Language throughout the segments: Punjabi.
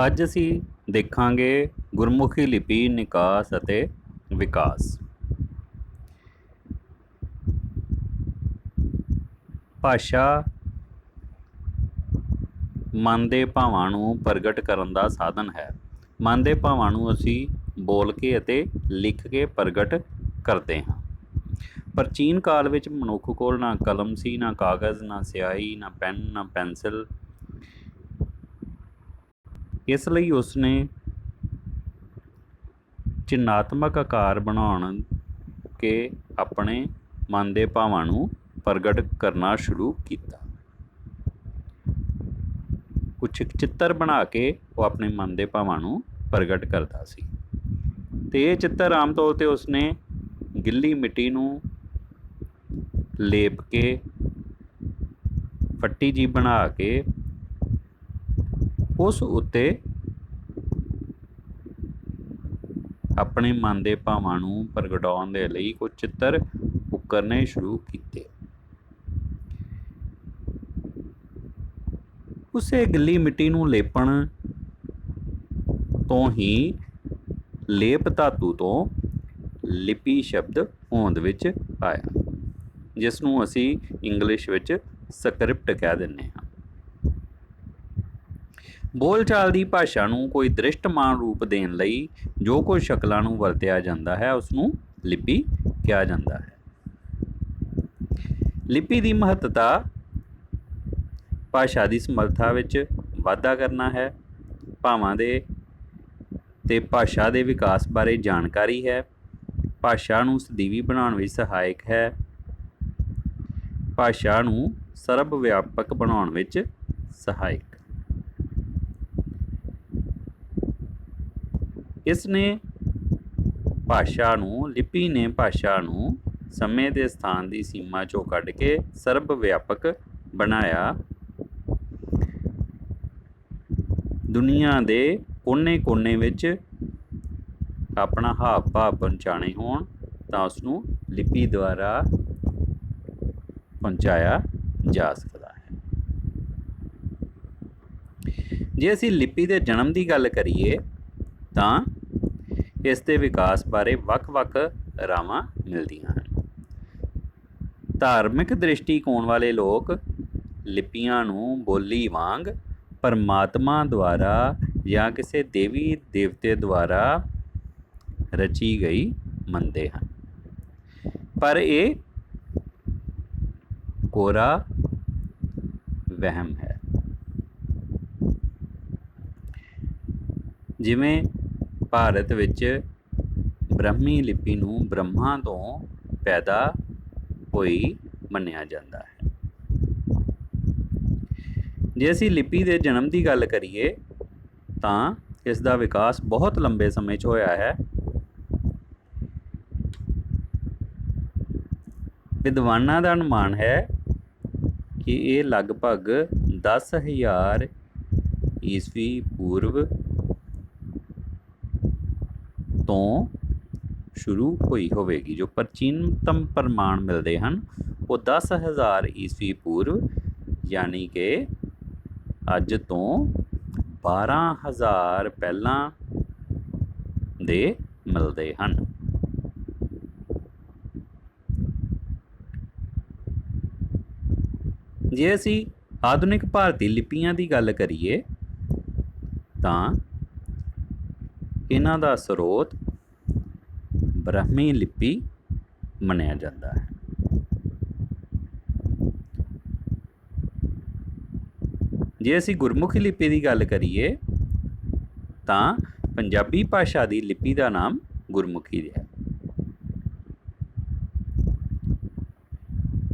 ਅੱਜ ਅਸੀਂ ਦੇਖਾਂਗੇ ਗੁਰਮੁਖੀ ਲਿਪੀ ਨਿਕਾਸ ਅਤੇ ਵਿਕਾਸ। ਭਾਸ਼ਾ ਮਨ ਦੇ ਭਾਵਾਂ ਨੂੰ ਪ੍ਰਗਟ ਕਰਨ ਦਾ ਸਾਧਨ ਹੈ। ਮਨ ਦੇ ਭਾਵਾਂ ਨੂੰ ਅਸੀਂ ਬੋਲ ਕੇ ਅਤੇ ਲਿਖ ਕੇ ਪ੍ਰਗਟ ਕਰਦੇ ਹਾਂ। ਪ੍ਰਾਚੀਨ ਕਾਲ ਵਿੱਚ ਮਨੁੱਖ ਕੋਲ ਨਾ ਕਲਮ ਸੀ, ਨਾ ਕਾਗਜ਼, ਨਾ ਸਿਆਹੀ, ਨਾ ਪੈਨ, ਨਾ ਪੈਨਸਿਲ। ਇਸ ਲਈ ਉਸਨੇ ਚਿੰਨ੍ਹਾਤਮਕ ਆਕਾਰ ਬਣਾਉਣ ਕੇ ਆਪਣੇ ਮਨ ਦੇ ਭਾਵਾਂ ਨੂੰ ਪ੍ਰਗਟ ਕਰਨਾ ਸ਼ੁਰੂ ਕੀਤਾ। ਕੁਛ ਚਿੱਤਰ ਬਣਾ ਕੇ ਉਹ ਆਪਣੇ ਮਨ ਦੇ ਭਾਵਾਂ ਨੂੰ ਪ੍ਰਗਟ ਕਰਦਾ ਸੀ। ਅਤੇ ਇਹ ਚਿੱਤਰ ਆਮ ਤੌਰ 'ਤੇ ਉਸਨੇ ਗਿੱਲੀ ਮਿੱਟੀ ਨੂੰ ਲੇਪ ਕੇ ਫੱਟੀ ਜਿਹੀ ਬਣਾ ਕੇ ਉਸ ਉੱਤੇ ਆਪਣੇ ਮਨ ਦੇ ਭਾਵਾਂ ਨੂੰ ਪ੍ਰਗਟਾਉਣ ਦੇ ਲਈ ਕੁਝ ਚਿੱਤਰ ਉਕਰਨੇ ਸ਼ੁਰੂ ਕੀਤੇ। ਉਸੇ ਗਿੱਲੀ ਮਿੱਟੀ ਨੂੰ ਲੇਪਣ ਤੋਂ ਹੀ ਲੇਪ ਧਾਤੂ ਤੋਂ ਲਿਪੀ ਸ਼ਬਦ ਹੋਂਦ ਵਿੱਚ ਆਇਆ, ਜਿਸ ਨੂੰ ਅਸੀਂ ਇੰਗਲਿਸ਼ ਵਿੱਚ ਸਕ੍ਰਿਪਟ ਕਹਿ ਦਿੰਦੇ ਹਾਂ। ਬੋਲਚਾਲ ਦੀ ਭਾਸ਼ਾ ਨੂੰ ਕੋਈ ਦ੍ਰਿਸ਼ਟਮਾਨ ਰੂਪ ਦੇਣ ਲਈ ਜੋ ਕੁਝ ਸ਼ਕਲਾਂ ਨੂੰ ਵਰਤਿਆ ਜਾਂਦਾ ਹੈ ਉਸਨੂੰ ਲਿਪੀ ਕਿਹਾ ਜਾਂਦਾ ਹੈ। ਲਿਪੀ ਦੀ ਮਹੱਤਤਾ ਭਾਸ਼ਾ ਦੀ ਸਮਰੱਥਾ ਵਿੱਚ ਵਾਧਾ ਕਰਨਾ ਹੈ, ਭਾਵਾਂ ਦੇ ਤੇ ਭਾਸ਼ਾ ਦੇ ਵਿਕਾਸ ਬਾਰੇ ਜਾਣਕਾਰੀ ਹੈ, ਭਾਸ਼ਾ ਨੂੰ ਸਦੀਵੀ ਬਣਾਉਣ ਵਿੱਚ ਸਹਾਇਕ ਹੈ, ਭਾਸ਼ਾ ਨੂੰ ਸਰਬ ਵਿਆਪਕ ਬਣਾਉਣ ਵਿੱਚ ਸਹਾਇਕ। ਇਸ ਨੇ ਭਾਸ਼ਾ ਨੂੰ ਲਿਪੀ ਨੇ ਭਾਸ਼ਾ ਨੂੰ ਸਮੇਂ ਦੇ ਸਥਾਨ ਦੀ ਸੀਮਾ 'ਚੋਂ ਕੱਢ ਕੇ ਸਰਬ ਵਿਆਪਕ ਬਣਾਇਆ। ਦੁਨੀਆ ਦੇ ਕੋਨੇ-ਕੋਨੇ ਵਿੱਚ ਆਪਣਾ ਹਾਵ ਭਾਵ ਪਹੁੰਚਾਉਣੇ ਹੋਣ ਤਾਂ ਉਸਨੂੰ ਲਿਪੀ ਦੁਆਰਾ ਪਹੁੰਚਾਇਆ ਜਾ ਸਕਦਾ ਹੈ। ਜੇ ਅਸੀਂ ਲਿਪੀ ਦੇ ਜਨਮ ਦੀ ਗੱਲ ਕਰੀਏ ਤਾਂ ਇਸ ਦੇ ਵਿਕਾਸ ਬਾਰੇ ਵੱਖ-ਵੱਖ ਰਾਵਾਂ ਮਿਲਦੀਆਂ ਹਨ। ਧਾਰਮਿਕ ਦ੍ਰਿਸ਼ਟੀਕੋਣ ਵਾਲੇ ਲੋਕ ਲਿਪੀਆਂ ਨੂੰ ਬੋਲੀ ਵਾਂਗ ਪਰਮਾਤਮਾ ਦੁਆਰਾ ਜਾਂ ਕਿਸੇ ਦੇਵੀ ਦੇਵਤੇ ਦੁਆਰਾ ਰਚੀ ਗਈ ਮੰਨਦੇ ਹਨ, ਪਰ ਇਹ ਕੋਰਾ ਵਹਿਮ ਹੈ। ਜਿਵੇਂ ਭਾਰਤ ਵਿੱਚ ਬ੍ਰਹਮੀ ਲਿਪੀ ਨੂੰ ਬ੍ਰਹਮਾ ਤੋਂ ਪੈਦਾ ਹੋਈ ਮੰਨਿਆ ਜਾਂਦਾ ਹੈ। ਜੇ ਅਸੀਂ ਲਿਪੀ ਦੇ ਜਨਮ ਦੀ ਗੱਲ ਕਰੀਏ ਤਾਂ ਇਸ ਦਾ ਵਿਕਾਸ ਬਹੁਤ ਲੰਬੇ ਸਮੇਂ 'ਚ ਹੋਇਆ ਹੈ। ਵਿਦਵਾਨਾਂ ਦਾ ਅਨੁਮਾਨ ਹੈ ਕਿ ਇਹ ਲਗਭਗ 10,000 ਈਸਵੀ ਪੂਰਵ ਤੋਂ ਸ਼ੁਰੂ ਹੋਈ ਹੋਵੇਗੀ। ਜੋ ਪ੍ਰਾਚੀਨਤਮ ਪ੍ਰਮਾਣ ਮਿਲਦੇ ਹਨ ਉਹ 10,000 ਈਸਵੀ ਪੂਰਵ ਯਾਨੀ ਕਿ ਅੱਜ ਤੋਂ 12,000 ਪਹਿਲਾਂ ਦੇ ਮਿਲਦੇ ਹਨ। ਜੇ ਅਸੀਂ ਆਧੁਨਿਕ ਭਾਰਤੀ ਲਿਪੀਆਂ ਦੀ ਗੱਲ ਕਰੀਏ ਤਾਂ ਇਹਨਾਂ ਦਾ ਸਰੋਤ ਬ੍ਰਹਮੀ ਲਿਪੀ ਮੰਨਿਆ ਜਾਂਦਾ ਹੈ। ਜੇ ਅਸੀਂ ਗੁਰਮੁਖੀ ਲਿਪੀ ਦੀ ਗੱਲ ਕਰੀਏ ਤਾਂ ਪੰਜਾਬੀ ਭਾਸ਼ਾ ਦੀ ਲਿਪੀ ਦਾ ਨਾਮ ਗੁਰਮੁਖੀ ਹੈ।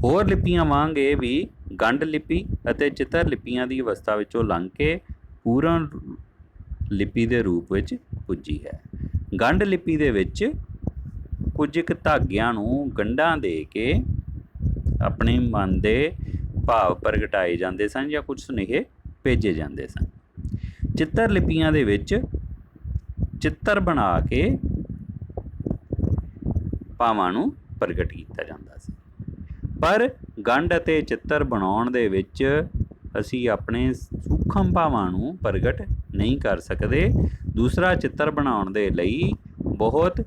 ਹੋਰ ਲਿਪੀਆਂ ਵਾਂਗ ਇਹ ਵੀ ਗੰਢ ਲਿਪੀ ਅਤੇ ਚਿੱਤਰ ਲਿਪੀਆਂ ਦੀ ਅਵਸਥਾ ਵਿੱਚੋਂ ਲੰਘ ਕੇ ਪੂਰਨ ਲਿਪੀ ਦੇ ਰੂਪ ਵਿੱਚ ਪੁੱਜੀ ਹੈ। ਗੰਢ ਲਿਪੀ ਦੇ ਵਿੱਚ ਕੁਝ ਕੁ ਧਾਗਿਆਂ ਨੂੰ ਗੰਢਾਂ ਦੇ ਕੇ ਆਪਣੇ ਮਨ ਦੇ ਭਾਵ ਪ੍ਰਗਟਾਏ ਜਾਂਦੇ ਸਨ ਜਾਂ ਕੁਝ ਸੁਨੇਹੇ ਭੇਜੇ ਜਾਂਦੇ ਸਨ। ਚਿੱਤਰ ਲਿਪੀਆਂ ਦੇ ਵਿੱਚ ਚਿੱਤਰ ਬਣਾ ਕੇ ਭਾਵਾਂ ਨੂੰ ਪ੍ਰਗਟ ਕੀਤਾ ਜਾਂਦਾ ਸੀ, ਪਰ ਗੰਢ ਅਤੇ ਚਿੱਤਰ ਬਣਾਉਣ ਦੇ ਵਿੱਚ ਅਸੀਂ ਆਪਣੇ ਸੂਖਮ ਭਾਵਾਂ ਨੂੰ ਪ੍ਰਗਟ नहीं कर सकते। दूसरा, चित्र बनाउण दे लई बहुत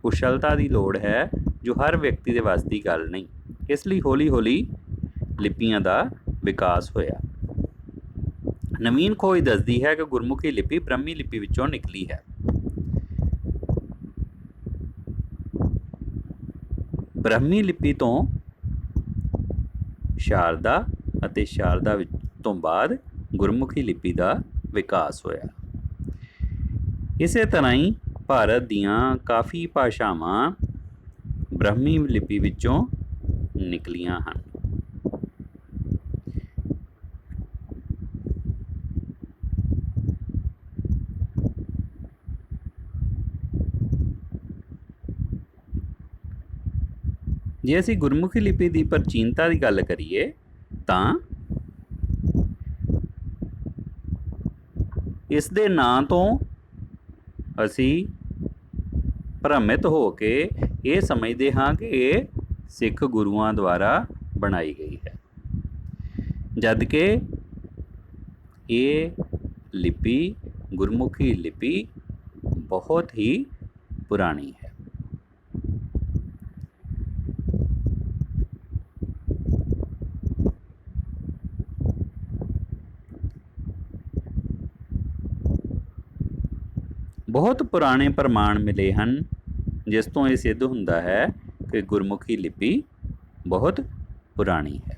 कुशलता की लोड़ है, जो हर व्यक्ति के वस की गल नहीं। इसलिए हौली हौली लिपियां का विकास होया। नवीन खोज दसदी है कि गुरमुखी लिपि ब्रह्मी लिपि विचों निकली है। ब्रह्मी लिपि तो शारदा ਅਤੇ शारदा तो बाद गुरमुखी लिपि का विकास होया। इसे तरह ही भारत दीयां काफ़ी भाषावां ब्रह्मी लिपि विचों निकलियां हैं। जे असी गुरमुखी लिपि की प्राचीनता की गल करिए तो इस दे नां तो असी भ्रमित हो के ये समझते हाँ कि ये सिख गुरुआं द्वारा बनाई गई है, जबकि ये लिपि गुरमुखी लिपि बहुत ही पुरानी है। बहुत पुराने प्रमाण मिले हैं जिस तो ये सिद्ध होंदा है कि गुरमुखी लिपि बहुत पुरानी है।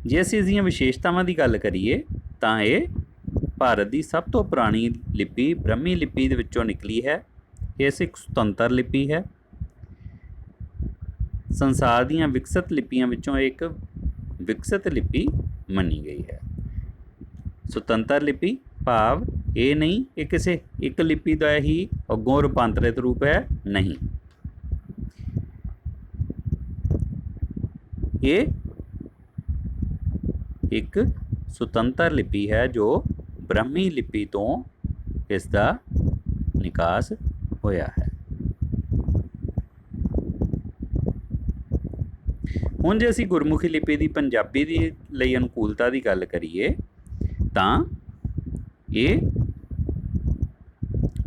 जे असीं इसदियां विशेषतावां की गल करिए तो ये भारत की सब तो पुरानी लिपि ब्रह्मी लिपि दे विचों निकली है। ये एक सुतंत्र लिपि है। संसार दीयां विकसित लिपियां विचों एक विकसित लिपि मनी गई है। सुतंत्र लिपि भाव ये नहीं ये किसी एक लिपि का ही अगों रूपांतरित रूप है, नहीं। ये एक सुतंत्र लिपि है जो ब्रह्मी लिपि तो इसका निकास होया है। हुण जे असीं गुरमुखी लिपि की पंजाबी दी लई अनुकूलता की गल करिए तो ये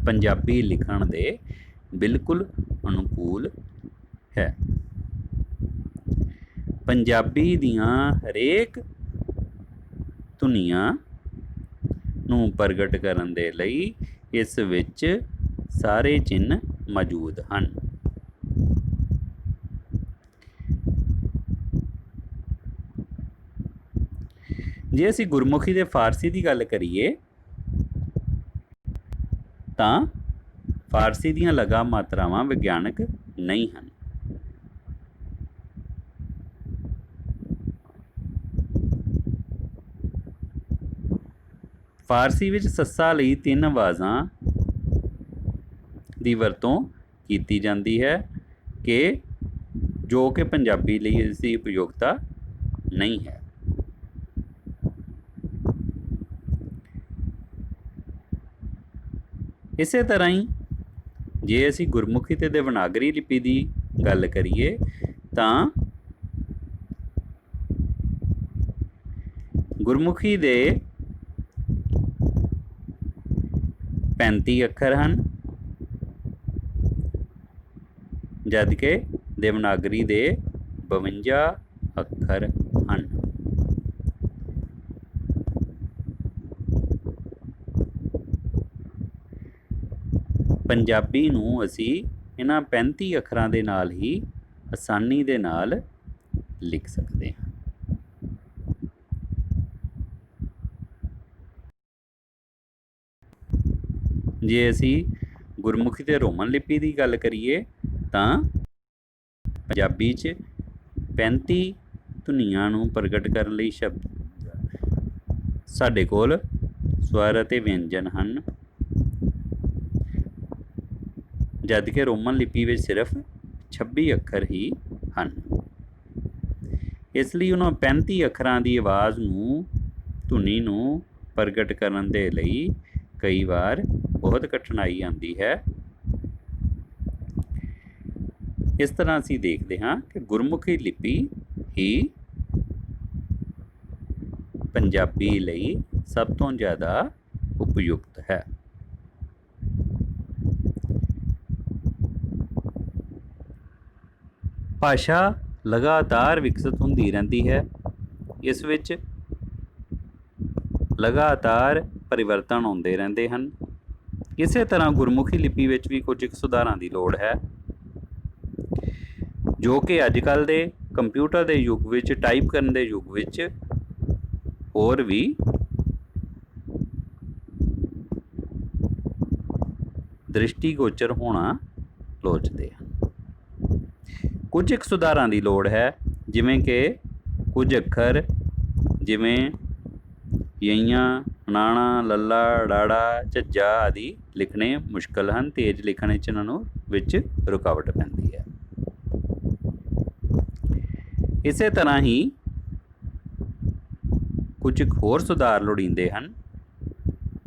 पंजाबी लिखण दे बिल्कुल अनुकूल है। पंजाबी दियां हरेक धुनियां नूं प्रगट करन दे लई इस विच सारे चिन्ह मौजूद हैं। जे असीं गुरमुखी दे फारसी की गल करिए तो फारसी दीयां लगा मात्रावां विग्यानक नहीं हैं। फारसी विच सस्सा लई 3 आवाज़ां की वरतों की जाती है कि जो कि पंजाबी लई इसकी उपयोगिता नहीं है। इसे तरह ही जे असी गुरमुखी ते देवनागरी लिपि की गल करिए तो गुरमुखी दे 35 अखर हैं, जबकि देवनागरी दे 52 अखर हैं। पंजाबी नूं असी इन्हां 35 अखरां दे नाल ही आसानी दे नाल लिख सकते हैं। जे असी गुरमुखी ते रोमन लिपि की गल करिए तो पंजाबी च 35 धुनियां नूं प्रगट करन लई शब्द साडे कोल स्वर अते व्यंजन हैं, जबकि रोमन लिपि में सिर्फ 26 अखर ही हैं। इसलिए उन्होंने 35 अखरां की आवाज़ नूं धुनी नूं प्रगट करन दे लई कई बार बहुत कठिनाई आती है। ਇਸ ਤਰ੍ਹਾਂ ਅਸੀਂ ਦੇਖਦੇ ਹਾਂ ਕਿ ਗੁਰਮੁਖੀ ਲਿਪੀ ਹੀ ਪੰਜਾਬੀ ਲਈ ਸਭ ਤੋਂ ਜ਼ਿਆਦਾ ਉਪਯੁਕਤ ਹੈ। ਭਾਸ਼ਾ ਲਗਾਤਾਰ ਵਿਕਸਿਤ ਹੁੰਦੀ ਰਹਿੰਦੀ ਹੈ। ਇਸ ਵਿੱਚ ਲਗਾਤਾਰ ਪਰਿਵਰਤਨ ਆਉਂਦੇ ਰਹਿੰਦੇ ਹਨ। ਇਸੇ ਤਰ੍ਹਾਂ ਗੁਰਮੁਖੀ ਲਿਪੀ ਵਿੱਚ ਵੀ ਕੁਝ ਕੁ ਸੁਧਾਰਾਂ ਦੀ ਲੋੜ ਹੈ, ਜੋ ਕਿ ਅੱਜ ਕੱਲ੍ਹ ਦੇ ਕੰਪਿਊਟਰ ਦੇ ਯੁੱਗ ਵਿੱਚ, ਟਾਈਪ ਕਰਨ ਦੇ ਯੁੱਗ ਵਿੱਚ ਹੋਰ ਵੀ ਦ੍ਰਿਸ਼ਟੀਗੋਚਰ ਹੋਣਾ ਲੋਚਦੇ ਹਨ। ਕੁਝ ਕੁ ਸੁਧਾਰਾਂ ਦੀ ਲੋੜ ਹੈ, ਜਿਵੇਂ ਕਿ ਕੁਝ ਅੱਖਰ ਜਿਵੇਂ ਯਈਆਂ, ਣਾਣਾ, ਲੱਲਾ, ਡਾੜਾ, ਝੱਝਾ ਆਦਿ ਲਿਖਣੇ ਮੁਸ਼ਕਲ ਹਨ। ਤੇਜ਼ ਲਿਖਣ ਵਿੱਚ ਇਹਨਾਂ ਨੂੰ ਵਿੱਚ ਰੁਕਾਵਟ ਪੈਂਦੀ ਹੈ। ਇਸੇ ਤਰ੍ਹਾਂ ਹੀ ਕੁਝ ਹੋਰ ਸੁਧਾਰ ਲੋੜੀਂਦੇ ਹਨ,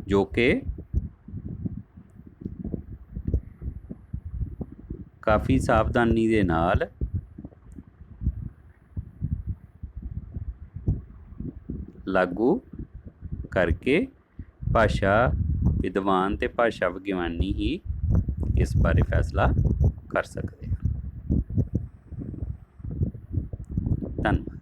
ਜੋ ਕਿ ਕਾਫੀ ਸਾਵਧਾਨੀ ਦੇ ਨਾਲ ਲਾਗੂ ਕਰਕੇ ਭਾਸ਼ਾ ਵਿਦਵਾਨ ਅਤੇ ਭਾਸ਼ਾ ਵਿਗਿਆਨੀ ਹੀ ਇਸ ਬਾਰੇ ਫੈਸਲਾ ਕਰ ਸਕਦੇ ਹਨ। ਧੰਨਵਾਦ।